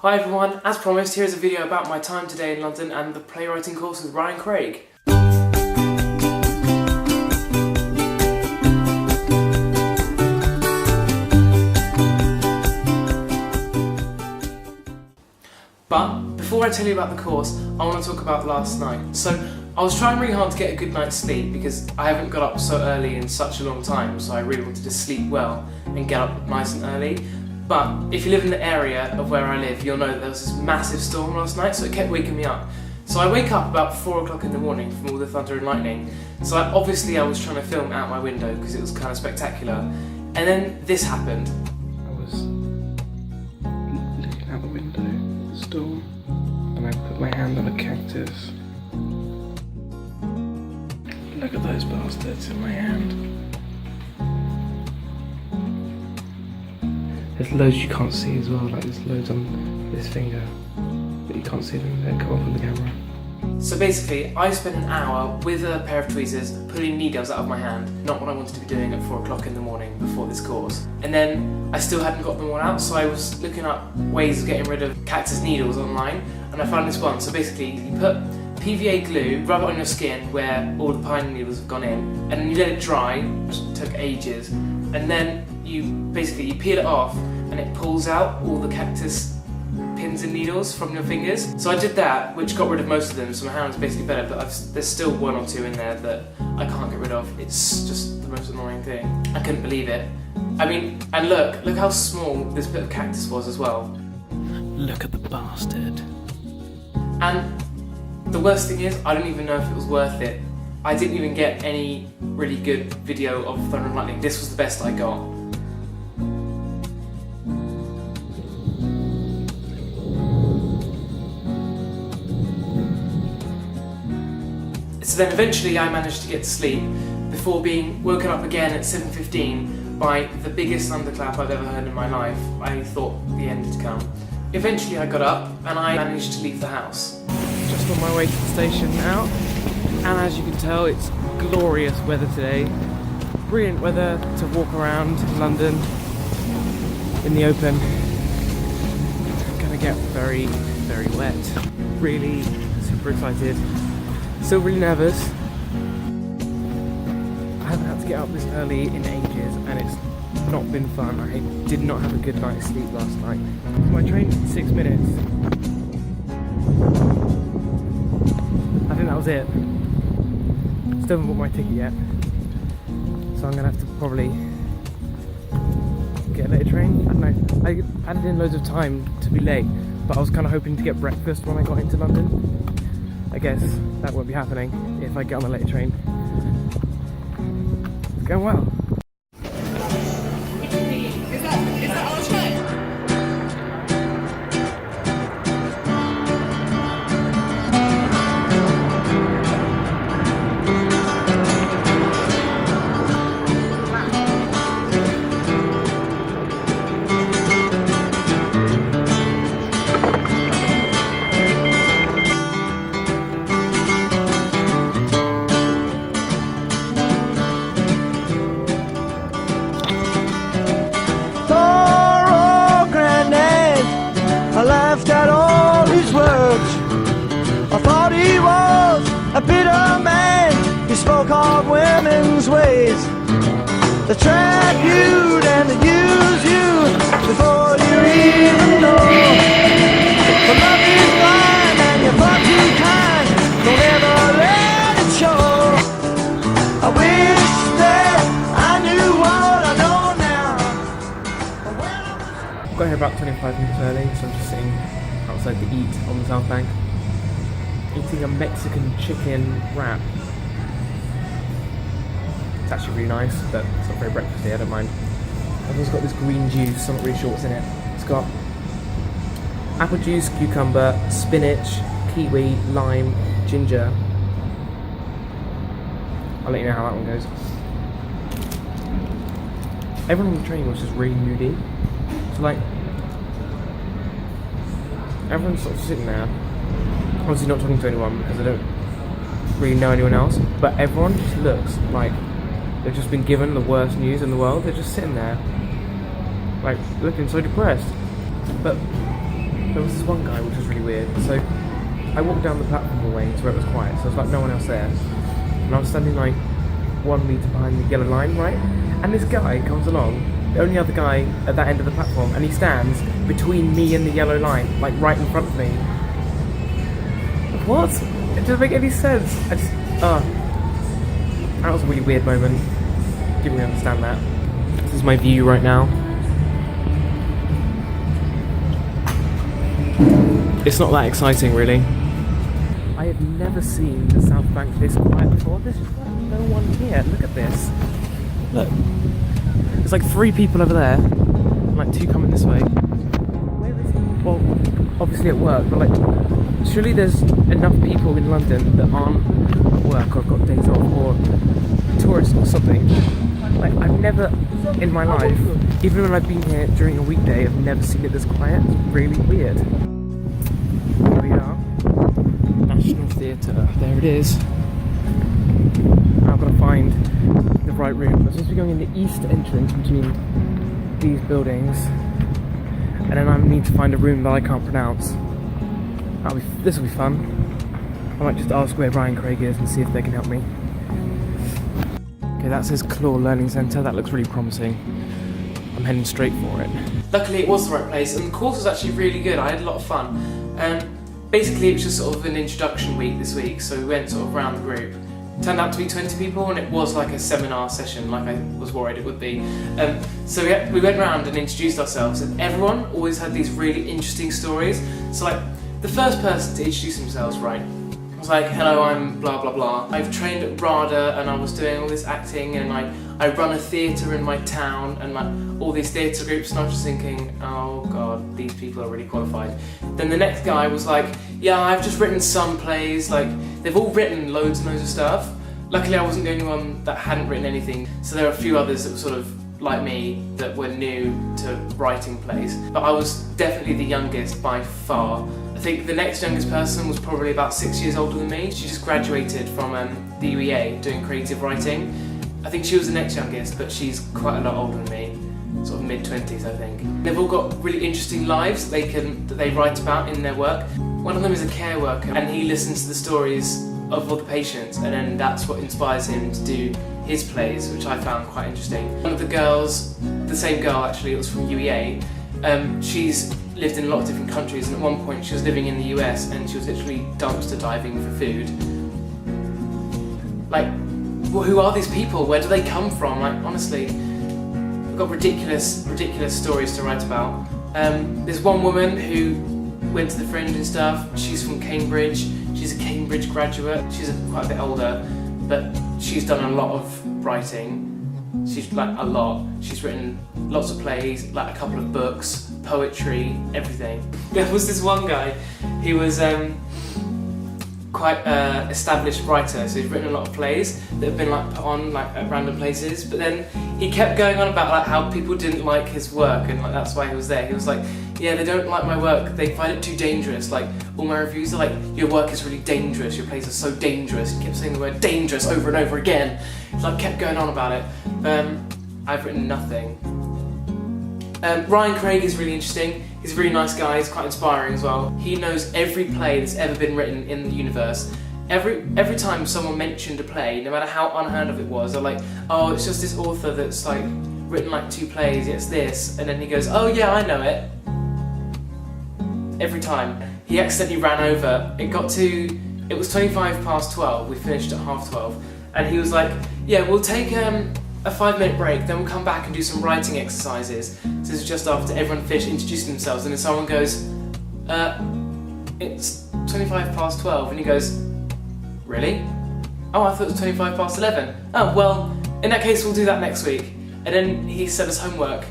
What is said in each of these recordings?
Hi everyone, as promised, here's a video about my time today in London and the playwriting course with Ryan Craig. But before I tell you about the course, I want to talk about last night. So I was trying really hard to get a good night's sleep because I haven't got up so early in such a long time, so I really wanted to sleep well and get up nice and early. But if you live in the area of where I live, you'll know that there was this massive storm last night, so it kept waking me up. So I wake up about 4 o'clock in the morning from all the thunder and lightning. So obviously I was trying to film out my window because it was kind of spectacular. And then this happened. I was looking out the window at the storm and I put my hand on a cactus. Look at those bastards in my hand. There's loads you can't see as well, like there's loads on this finger, but you can't see them, they come up on the camera. So basically, I spent an hour with a pair of tweezers pulling needles out of my hand, not what I wanted to be doing at 4 o'clock in the morning before this course. And then I still hadn't got them all out, so I was looking up ways of getting rid of cactus needles online, and I found this one. So basically, you put PVA glue, rub it on your skin where all the pine needles have gone in, and then you let it dry, which took ages, and then you peel it off and it pulls out all the cactus pins and needles from your fingers. So I did that, which got rid of most of them, so my hand's basically better, but there's still 1 or 2 in there that I can't get rid of. It's just the most annoying thing. I couldn't believe it. I mean, and look how small this bit of cactus was as well. Look at the bastard. And the worst thing is, I don't even know if it was worth it. I didn't even get any really good video of thunder and lightning. This was the best I got. So then eventually I managed to get to sleep before being woken up again at 7:15 by the biggest thunderclap I've ever heard in my life. I thought the end had come. Eventually I got up and I managed to leave the house. Just on my way to the station now, and as you can tell it's glorious weather today. Brilliant weather to walk around London in the open. I'm gonna get very, very wet. Really super excited. Still really nervous. I haven't had to get up this early in ages and it's not been fun. I did not have a good night's sleep last night. My train's in 6 minutes. I think that was it. Still haven't bought my ticket yet. So I'm gonna have to probably get a later train. I don't know. I added in loads of time to be late, but I was kind of hoping to get breakfast when I got into London. I guess that won't be happening if I get on a later train. It's going well. Is that our train? A bitter man, he spoke of women's ways. They trap you and they use you before you even know. The love is blind and you're far too kind. Don't ever let it show. I wish that I knew what I know now. I got here about 25 minutes early, so I'm just sitting outside to eat on the South Bank. Eating a Mexican chicken wrap. It's actually really nice, but it's not very breakfasty, I don't mind. Everyone's got this green juice, I'm not really sure what's in it. It's got apple juice, cucumber, spinach, kiwi, lime, ginger. I'll let you know how that one goes. Everyone on the train was just really moody. So like, everyone's sort of sitting there. Obviously not talking to anyone because I don't really know anyone else, but everyone just looks like they've just been given the worst news in the world. They're just sitting there, like, looking so depressed. But there was this one guy which was really weird. So I walked down the platform away to where it was quiet, so there's like no one else there. And I was standing like 1 metre behind the yellow line, right? And this guy comes along, the only other guy at that end of the platform, and he stands between me and the yellow line, like right in front of me. What? It doesn't make any sense. That was a really weird moment. Didn't really understand that. This is my view right now. It's not that exciting, really. I have never seen the South Bank this quiet before. There's just like no one here. Look at this. Look. There's like 3 people over there, and like 2 coming this way. Where is he? Well, obviously at work, but like, surely there's enough people in London that aren't at work or have got days off or tourists or something. Like, I've never in my life, even when I've been here during a weekday, I've never seen it this quiet. It's really weird. Here we are. National Theatre. There it is. Now I've got to find the right room. I'm supposed to be going in the east entrance between these buildings, and then I need to find a room that I can't pronounce. This will be fun. I might just ask where Ryan Craig is and see if they can help me. Okay, that says Claw Learning Centre. That looks really promising. I'm heading straight for it. Luckily it was the right place, and the course was actually really good. I had a lot of fun. Basically it was just sort of an introduction week this week, so we went sort of around the group. Turned out to be 20 people, and it was like a seminar session, like I was worried it would be. So we went around and introduced ourselves, and everyone always had these really interesting stories. So like, the first person to introduce themselves, right, was like, hello, I'm blah blah blah. I've trained at RADA and I was doing all this acting, and I run a theatre in my town, and like all these theatre groups, and I was just thinking, oh god, these people are really qualified. Then the next guy was like, yeah, I've just written some plays, like they've all written loads and loads of stuff. Luckily I wasn't the only one that hadn't written anything, so there were a few others that were sort of like me that were new to writing plays, but I was definitely the youngest by far. I think the next youngest person was probably about 6 years older than me. She just graduated from the UEA doing creative writing. I think she was the next youngest, but she's quite a lot older than me, sort of mid-20s I think. They've all got really interesting lives that they write about in their work. One of them is a care worker, and he listens to the stories of all the patients, and then that's what inspires him to do his plays, which I found quite interesting. One of the girls, the same girl actually, it was from UEA, she's lived in a lot of different countries, and at one point she was living in the US and she was literally dumpster diving for food. Like, well, who are these people? Where do they come from? Like, honestly, I've got ridiculous stories to write about. There's one woman who went to the Fringe and stuff. She's from Cambridge. She's a Cambridge graduate. She's quite a bit older, but she's done a lot of writing. She's like a lot. She's written lots of plays, like a couple of books, poetry, everything. There was this one guy, he was quite an established writer, so he's written a lot of plays that have been like put on like at random places, but then he kept going on about like how people didn't like his work, and like that's why he was there. He was like, yeah, they don't like my work, they find it too dangerous, like all my reviews are like, your work is really dangerous, your plays are so dangerous. He kept saying the word dangerous over and over again. He like kept going on about it. I've written nothing. Ryan Craig is really interesting. He's a really nice guy, he's quite inspiring as well. He knows every play that's ever been written in the universe. Every time someone mentioned a play, no matter how unheard of it was, they're like, oh, it's just this author that's like written like 2 plays, it's this, and then he goes, oh yeah, I know it. Every time. He accidentally ran over. It was 12:25, we finished at 12:30, and he was like, yeah, we'll take a 5-minute break, then we'll come back and do some writing exercises. So this is just after everyone finished introducing themselves, and then someone goes, it's 12:25, and he goes, really? Oh, I thought it was 11:25. Oh, well, in that case we'll do that next week. And then he sent us homework.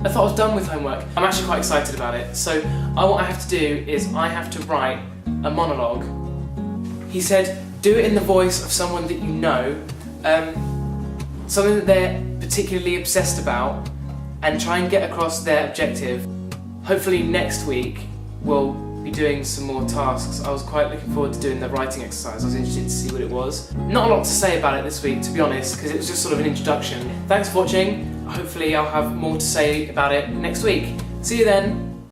I thought I was done with homework. I'm actually quite excited about it. So what I have to do is I have to write a monologue. He said, do it in the voice of someone that you know, something that they're particularly obsessed about, and try and get across their objective. Hopefully next week we'll be doing some more tasks. I was quite looking forward to doing the writing exercise. I was interested to see what it was. Not a lot to say about it this week, to be honest, because it was just sort of an introduction. Thanks for watching. Hopefully I'll have more to say about it next week. See you then.